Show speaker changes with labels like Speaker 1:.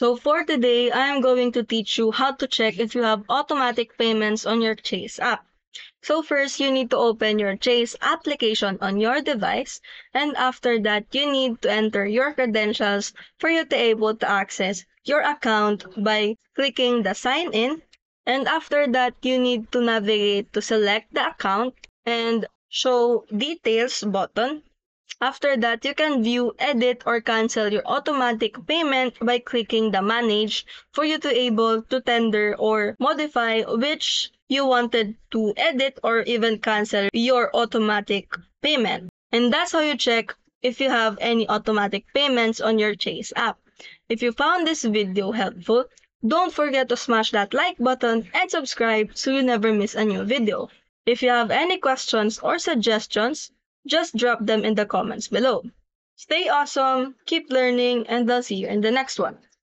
Speaker 1: So for today, I am going to teach you how to check if you have automatic payments on your Chase app. So first, you need to open your Chase application on your device, and after that, you need to enter your credentials for you to able to access your account by clicking the sign in. And after that, you need to navigate to select the account and show details button. After that, you can view, edit, or cancel your automatic payment by clicking the manage for you to able to tender or modify which you wanted to edit or even cancel your automatic payment. And that's how you check if you have any automatic payments on your Chase app. If you found this video helpful, don't forget to smash that like button and subscribe so you never miss a new video. If you have any questions or suggestions, just drop them in the comments below. Stay awesome, keep learning, and I'll see you in the next one.